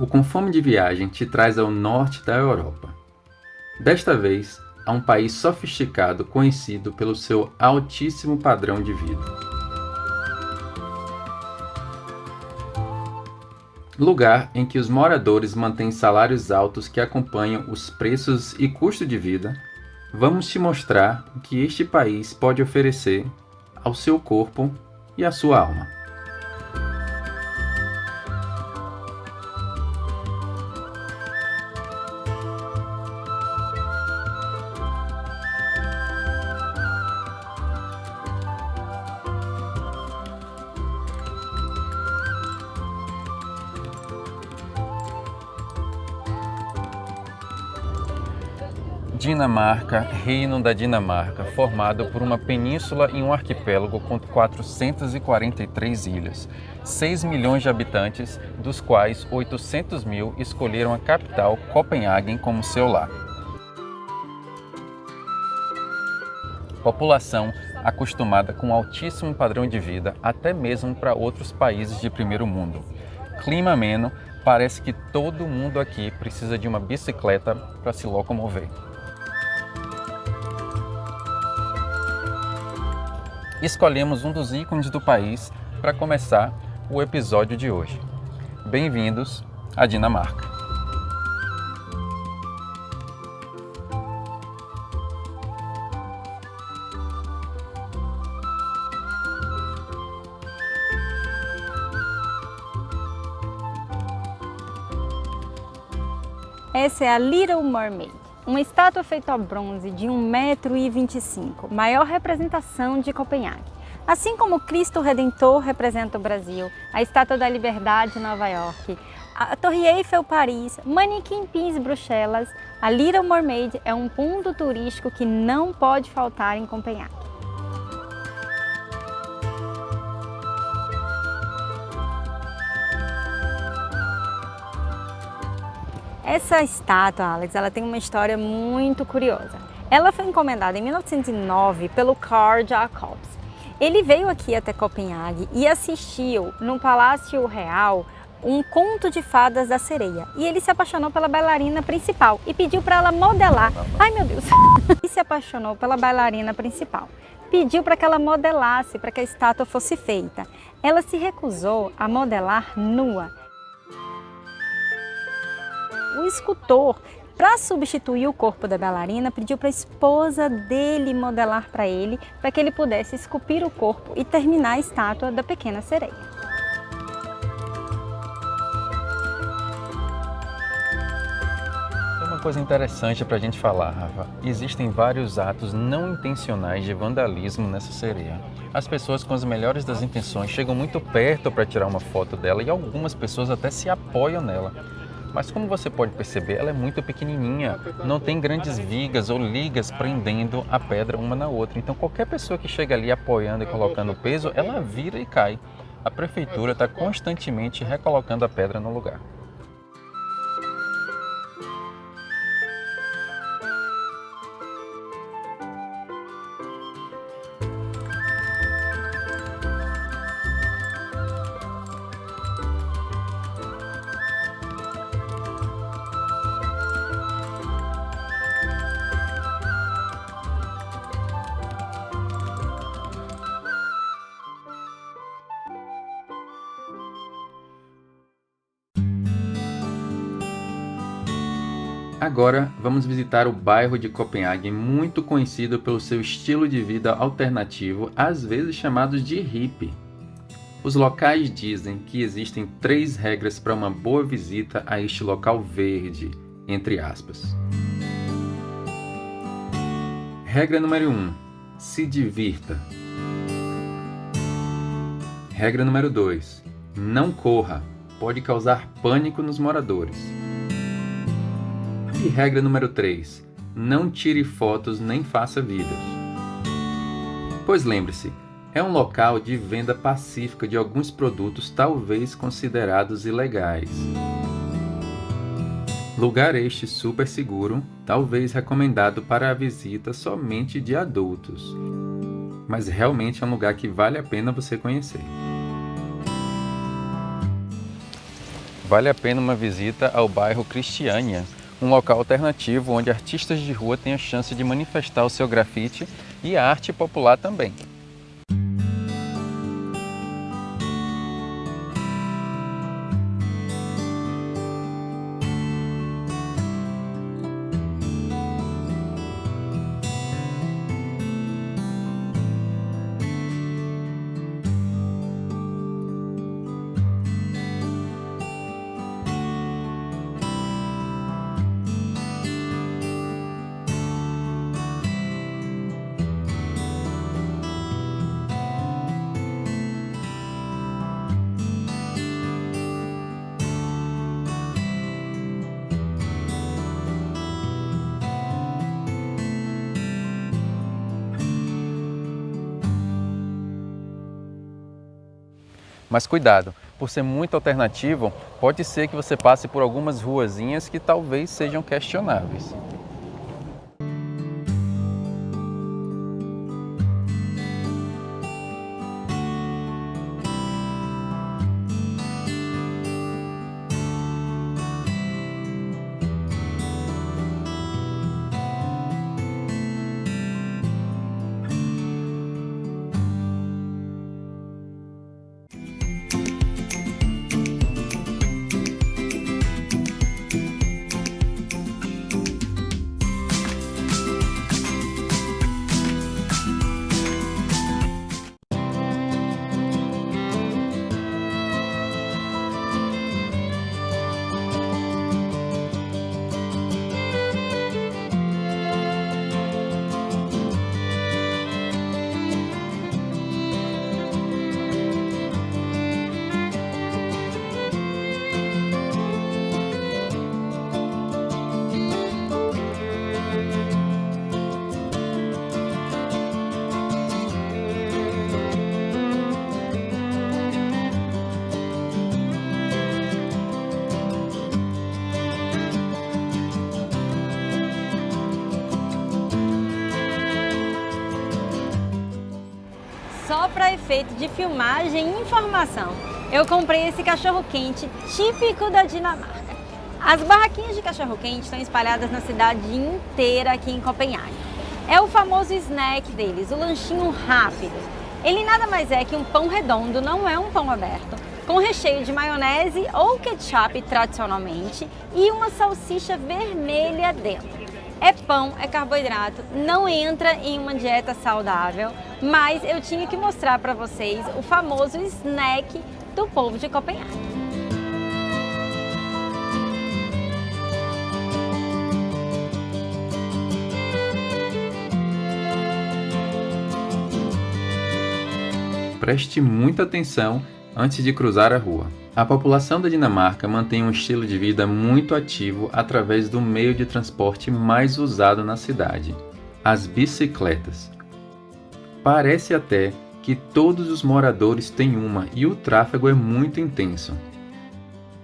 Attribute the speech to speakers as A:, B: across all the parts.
A: O Com Fome de Viagem te traz ao norte da Europa. Desta vez, a um país sofisticado conhecido pelo seu altíssimo padrão de vida. Lugar em que os moradores mantêm salários altos que acompanham os preços e custo de vida, vamos te mostrar o que este país pode oferecer ao seu corpo e à sua alma. Dinamarca, Reino da Dinamarca, formado por uma península e um arquipélago com 443 ilhas, 6 milhões de habitantes, dos quais 800 mil escolheram a capital, Copenhague, como seu lar. População acostumada com um altíssimo padrão de vida, até mesmo para outros países de primeiro mundo. Clima ameno, parece que todo mundo aqui precisa de uma bicicleta para se locomover. Escolhemos um dos ícones do país para começar o episódio de hoje. Bem-vindos à Dinamarca.
B: Essa é a Little Mermaid, uma estátua feita ao bronze de 1,25 m, maior representação de Copenhague. Assim como o Cristo Redentor representa o Brasil, a Estátua da Liberdade Nova York, a Torre Eiffel Paris, Manequim Pins Bruxelas, a Little Mermaid é um ponto turístico que não pode faltar em Copenhague. Essa estátua, Alex, ela tem uma história muito curiosa. Ela foi encomendada em 1909 pelo Carl Jacobs. Ele veio aqui até Copenhague e assistiu no Palácio Real um conto de fadas da sereia. E ele se apaixonou pela bailarina principal e pediu para ela modelar. Ai, meu Deus! E se apaixonou pela bailarina principal. Pediu para que ela modelasse, para que a estátua fosse feita. Ela se recusou a modelar nua. O escultor, para substituir o corpo da bailarina, pediu para a esposa dele modelar para ele, para que ele pudesse esculpir o corpo e terminar a estátua da pequena sereia.
A: Tem uma coisa interessante para a gente falar, Rafa. Existem vários atos não intencionais de vandalismo nessa sereia. As pessoas com as melhores das intenções chegam muito perto para tirar uma foto dela e algumas pessoas até se apoiam nela. Mas como você pode perceber, ela é muito pequenininha, não tem grandes vigas ou ligas prendendo a pedra uma na outra. Então qualquer pessoa que chega ali apoiando e colocando peso, ela vira e cai. A prefeitura está constantemente recolocando a pedra no lugar. Agora vamos visitar o bairro de Copenhague, muito conhecido pelo seu estilo de vida alternativo, às vezes chamados de hippie. Os locais dizem que existem 3 regras para uma boa visita a este local verde, entre aspas. Regra número 1. Se divirta. Regra número 2. Não corra, pode causar pânico nos moradores. E regra número 3, não tire fotos nem faça vídeos. Pois lembre-se, é um local de venda pacífica de alguns produtos talvez considerados ilegais. Lugar este super seguro, talvez recomendado para a visita somente de adultos. Mas realmente é um lugar que vale a pena você conhecer. Vale a pena uma visita ao bairro Christiania, um local alternativo onde artistas de rua têm a chance de manifestar o seu grafite e a arte popular também. Mas cuidado, por ser muito alternativo, pode ser que você passe por algumas ruazinhas que talvez sejam questionáveis.
B: Só para efeito de filmagem e informação, eu comprei esse cachorro-quente típico da Dinamarca. As barraquinhas de cachorro-quente estão espalhadas na cidade inteira aqui em Copenhague. É o famoso snack deles, o lanchinho rápido. Ele nada mais é que um pão redondo, não é um pão aberto, com recheio de maionese ou ketchup tradicionalmente e uma salsicha vermelha dentro. É pão, é carboidrato, não entra em uma dieta saudável, mas eu tinha que mostrar para vocês o famoso snack do povo de Copenhague.
A: Preste muita atenção antes de cruzar a rua. A população da Dinamarca mantém um estilo de vida muito ativo através do meio de transporte mais usado na cidade, as bicicletas. Parece até que todos os moradores têm uma e o tráfego é muito intenso.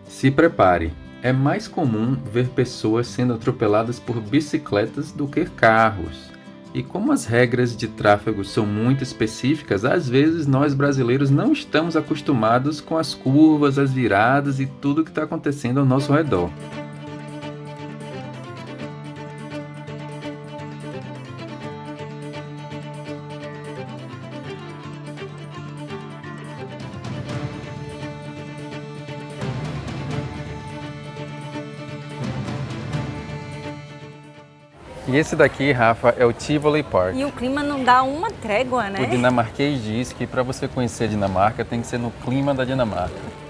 A: Se prepare, é mais comum ver pessoas sendo atropeladas por bicicletas do que carros. E como as regras de tráfego são muito específicas, às vezes nós brasileiros não estamos acostumados com as curvas, as viradas e tudo que está acontecendo ao nosso redor. E esse daqui, Rafa, é o Tivoli Park.
B: E o clima não dá uma trégua, né?
A: O dinamarquês diz que para você conhecer a Dinamarca tem que ser no clima da Dinamarca.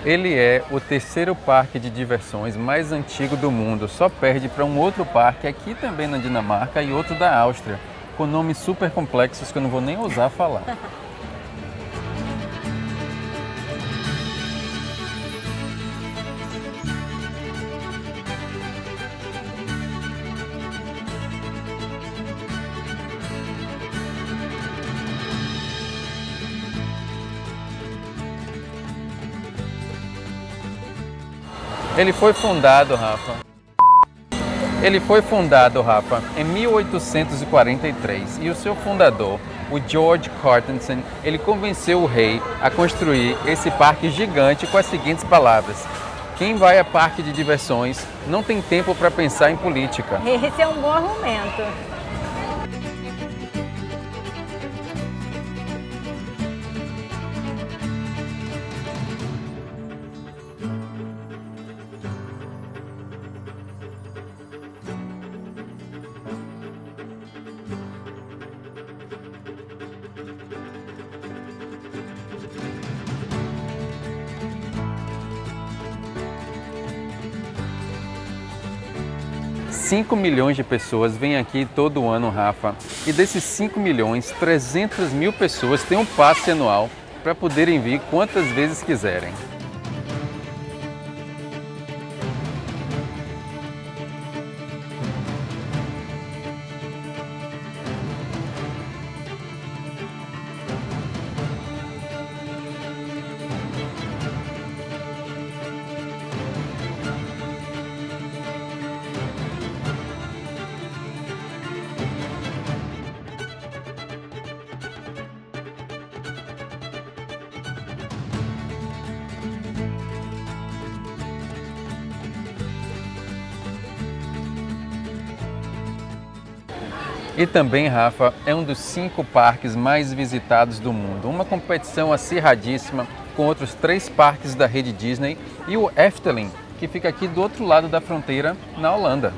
A: Ele é o terceiro parque de diversões mais antigo do mundo, só perde para um outro parque aqui também na Dinamarca e outro da Áustria, com nomes super complexos que eu não vou nem ousar falar. Ele foi fundado, Rafa. Ele foi fundado, Rafa, em 1843 e o seu fundador, o George Cartensen, ele convenceu o rei a construir esse parque gigante com as seguintes palavras: quem vai a parque de diversões não tem tempo para pensar em política.
B: Esse é um bom argumento.
A: Cinco milhões de pessoas vêm aqui todo ano, Rafa. E desses 5 milhões, 300 mil pessoas têm um passe anual para poderem vir quantas vezes quiserem. E também, Rafa, é um dos 5 parques mais visitados do mundo. Uma competição acirradíssima com outros 3 parques da rede Disney e o Efteling, que fica aqui do outro lado da fronteira, na Holanda.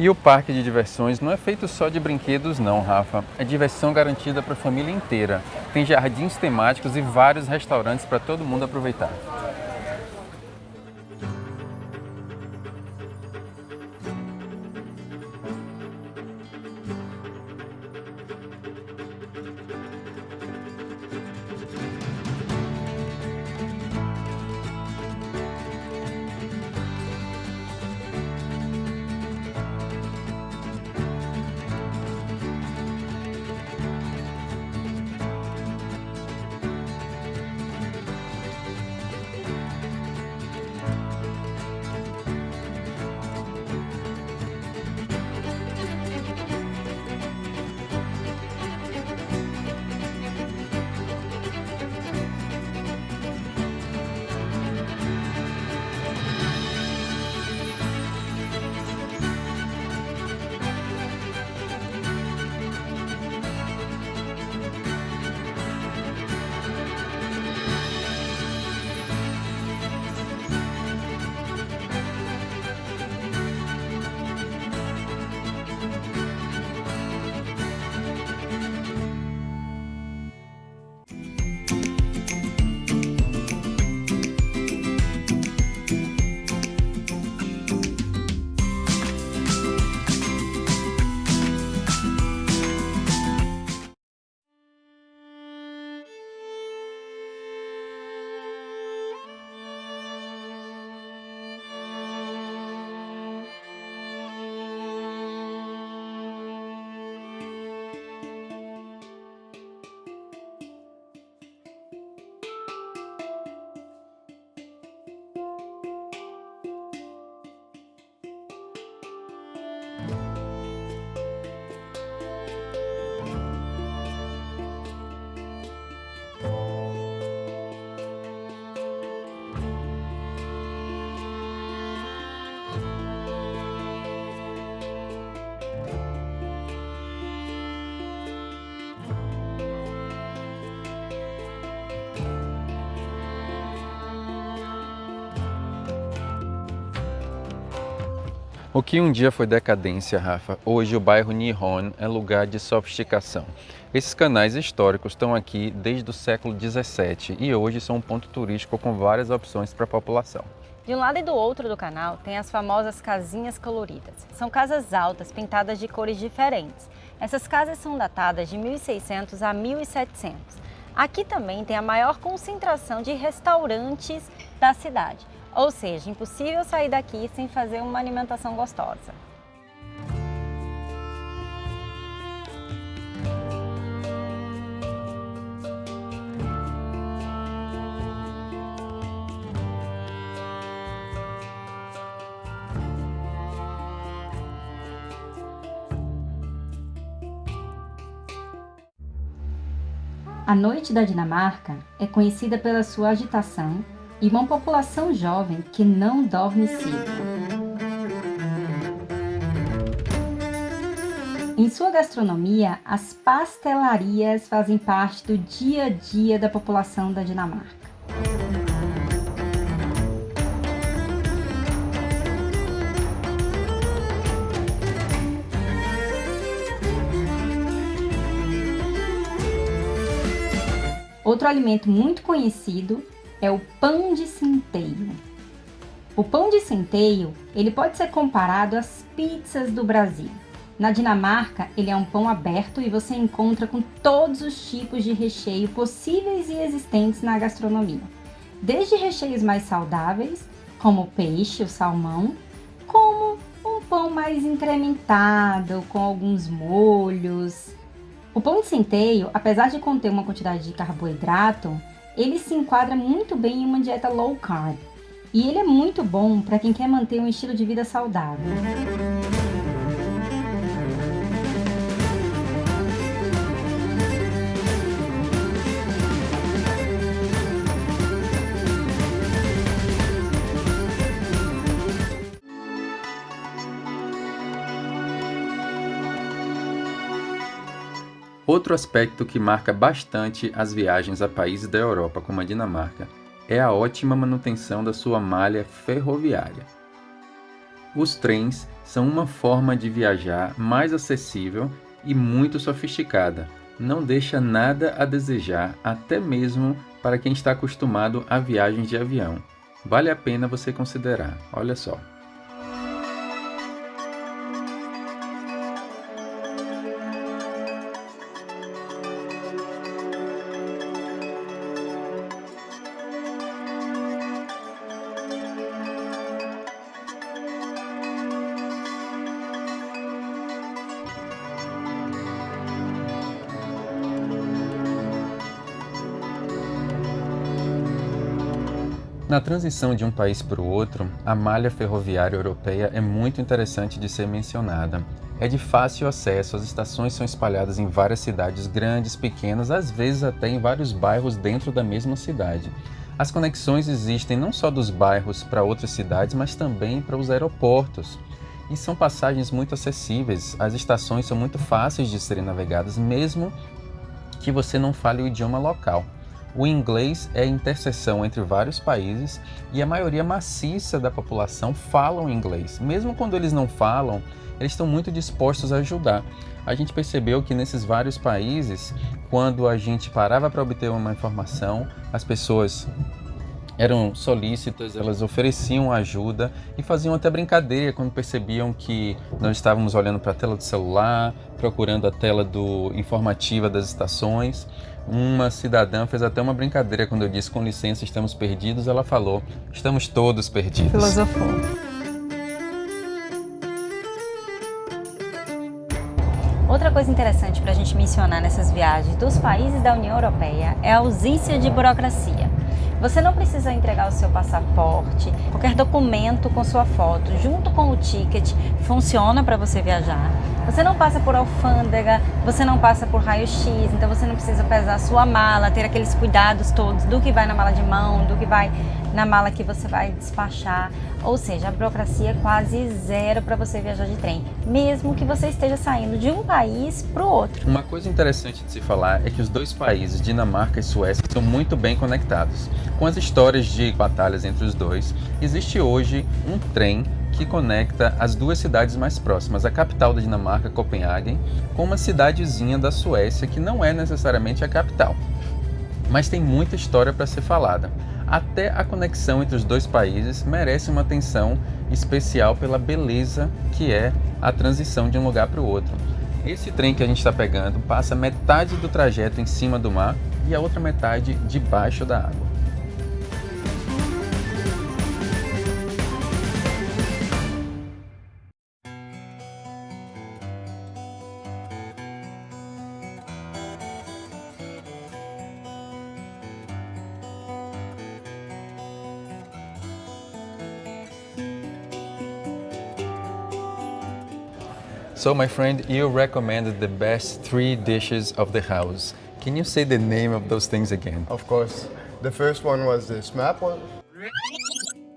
A: E o parque de diversões não é feito só de brinquedos não, Rafa. É diversão garantida para a família inteira. Tem jardins temáticos e vários restaurantes para todo mundo aproveitar. O que um dia foi decadência, Rafa, hoje o bairro Nihon é lugar de sofisticação. Esses canais históricos estão aqui desde o século XVII e hoje são um ponto turístico com várias opções para a população.
B: De um lado e do outro do canal tem as famosas casinhas coloridas. São casas altas pintadas de cores diferentes. Essas casas são datadas de 1600 a 1700. Aqui também tem a maior concentração de restaurantes da cidade. Ou seja, impossível sair daqui sem fazer uma alimentação gostosa. A noite da Dinamarca é conhecida pela sua agitação e uma população jovem que não dorme cedo. Em sua gastronomia, as pastelarias fazem parte do dia a dia da população da Dinamarca. Outro alimento muito conhecido é o pão de centeio. O pão de centeio, ele pode ser comparado às pizzas do Brasil. Na Dinamarca, ele é um pão aberto e você encontra com todos os tipos de recheio possíveis e existentes na gastronomia. Desde recheios mais saudáveis, como o peixe, o salmão, como um pão mais incrementado, com alguns molhos. O pão de centeio, apesar de conter uma quantidade de carboidrato, ele se enquadra muito bem em uma dieta low carb. E ele é muito bom para quem quer manter um estilo de vida saudável.
A: Outro aspecto que marca bastante as viagens a países da Europa, como a Dinamarca, é a ótima manutenção da sua malha ferroviária. Os trens são uma forma de viajar mais acessível e muito sofisticada. Não deixa nada a desejar, até mesmo para quem está acostumado a viagens de avião. Vale a pena você considerar, olha só. Na transição de um país para o outro, a malha ferroviária europeia é muito interessante de ser mencionada. É de fácil acesso, as estações são espalhadas em várias cidades grandes, pequenas, às vezes até em vários bairros dentro da mesma cidade. As conexões existem não só dos bairros para outras cidades, mas também para os aeroportos. E são passagens muito acessíveis, as estações são muito fáceis de serem navegadas, mesmo que você não fale o idioma local. O inglês é a interseção entre vários países e a maioria maciça da população falam inglês. Mesmo quando eles não falam, eles estão muito dispostos a ajudar. A gente percebeu que nesses vários países, quando a gente parava para obter uma informação, as pessoas eram solícitas, elas ofereciam ajuda e faziam até brincadeira quando percebiam que nós estávamos olhando para a tela do celular, procurando a tela informativa das estações. Uma cidadã fez até uma brincadeira quando eu disse: com licença, estamos perdidos. Ela falou: estamos todos perdidos.
B: Filosofou. Outra coisa interessante para a gente mencionar nessas viagens dos países da União Europeia é a ausência de burocracia. Você não precisa entregar o seu passaporte, qualquer documento com sua foto, junto com o ticket, funciona para você viajar. Você não passa por alfândega, você não passa por raio-x, então você não precisa pesar a sua mala, ter aqueles cuidados todos do que vai na mala de mão, do que vai na mala que você vai despachar. Ou seja, a burocracia é quase zero para você viajar de trem, mesmo que você esteja saindo de um país para o outro.
A: Uma coisa interessante de se falar é que os dois países, Dinamarca e Suécia, são muito bem conectados. Com as histórias de batalhas entre os dois, existe hoje um trem que conecta as duas cidades mais próximas, a capital da Dinamarca, Copenhague, com uma cidadezinha da Suécia que não é necessariamente a capital, mas tem muita história para ser falada. Até a conexão entre os dois países merece uma atenção especial pela beleza que é a transição de um lugar para o outro. Esse trem que a gente está pegando passa metade do trajeto em cima do mar e a outra metade debaixo da água. So my friend, you recommended the best 3 dishes of the house. Can you say the name of those things again?
C: Of course. The first one was the smørrebrød.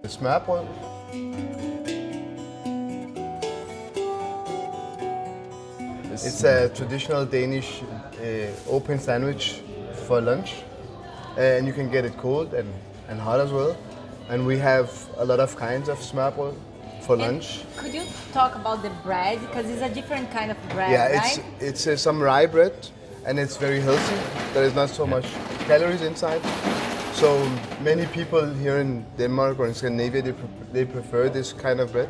C: The smørrebrød. It's a traditional Danish open sandwich for lunch. And you can get it cold and hot as well. And we have a lot of kinds of smørrebrød for lunch.
B: Could you talk about the bread? Because it's a different kind of bread,
C: Yeah,
B: right?
C: it's some rye bread, and it's very healthy. There is not so much calories inside. So many people here in Denmark or in Scandinavia, they prefer this kind of bread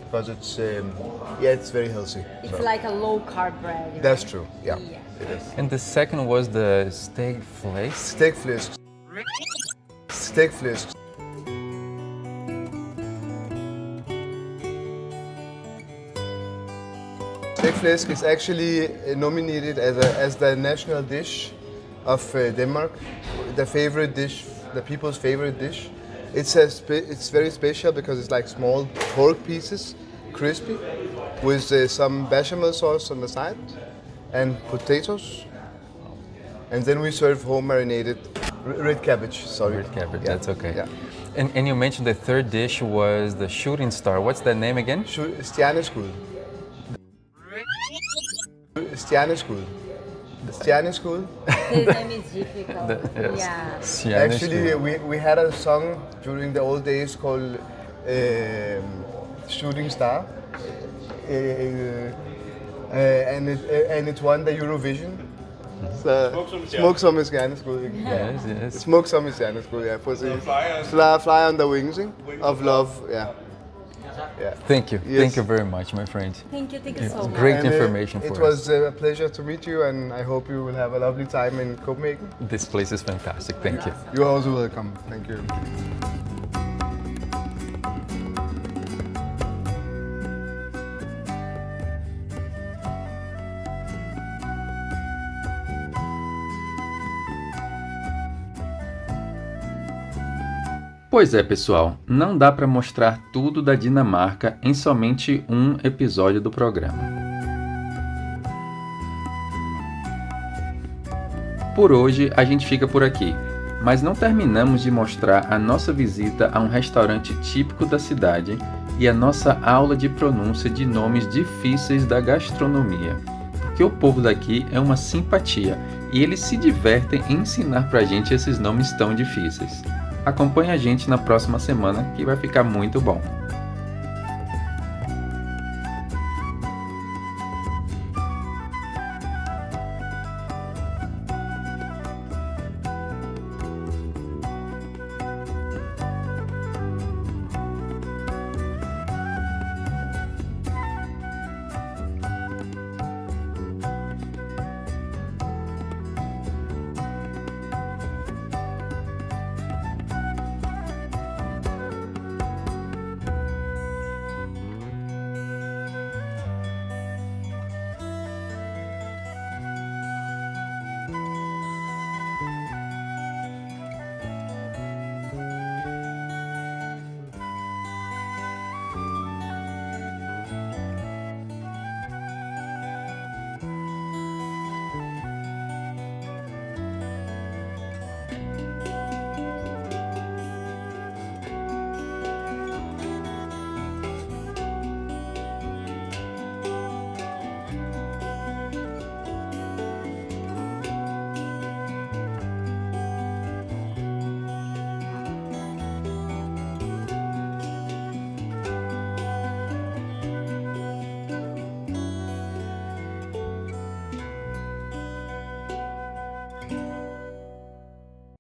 C: because it's very healthy.
B: It's like a low carb bread.
C: That's
B: right?
C: true. Yeah,
B: Yeah.
C: it is.
A: And the second was the steak flesh.
C: Steak flæsk. Steak flæsk. Steak flæsk is actually nominated as the national dish of Denmark, the favorite dish, the people's favorite dish. It's very special because it's like small pork pieces, crispy, with some bechamel sauce on the side and potatoes. And then we serve home marinated red cabbage. Sorry,
A: Red cabbage,
C: Yeah.
A: that's okay.
C: Yeah.
A: And you mentioned the third dish was the shooting star. What's that name again?
C: Stjerneskud. Stjerneskud. Stjerneskud.
B: The name is difficult.
A: Yes.
B: Yeah.
C: Actually, we had a song during the old days called Shooting Star, and it won the Eurovision. Så smuk som et stjerneskud, ikke?
A: Yes, yes.
C: Smuk som et stjerneskud, ja, præcis. Fly on the wings, ikke? Of love, yeah. Yeah.
A: Thank you.
C: Yes.
A: Thank you very much, my friend.
B: Thank you so much.
A: Great
C: And,
A: information for
C: it
A: us.
C: was a pleasure to meet you, and I hope you will have a lovely time in Copenhagen.
A: This place is fantastic. Thank you.
C: You're also welcome. Thank you.
A: Pois é, pessoal, não dá para mostrar tudo da Dinamarca em somente um episódio do programa. Por hoje a gente fica por aqui, mas não terminamos de mostrar a nossa visita a um restaurante típico da cidade e a nossa aula de pronúncia de nomes difíceis da gastronomia, porque o povo daqui é uma simpatia e eles se divertem em ensinar pra gente esses nomes tão difíceis. Acompanhe a gente na próxima semana que vai ficar muito bom.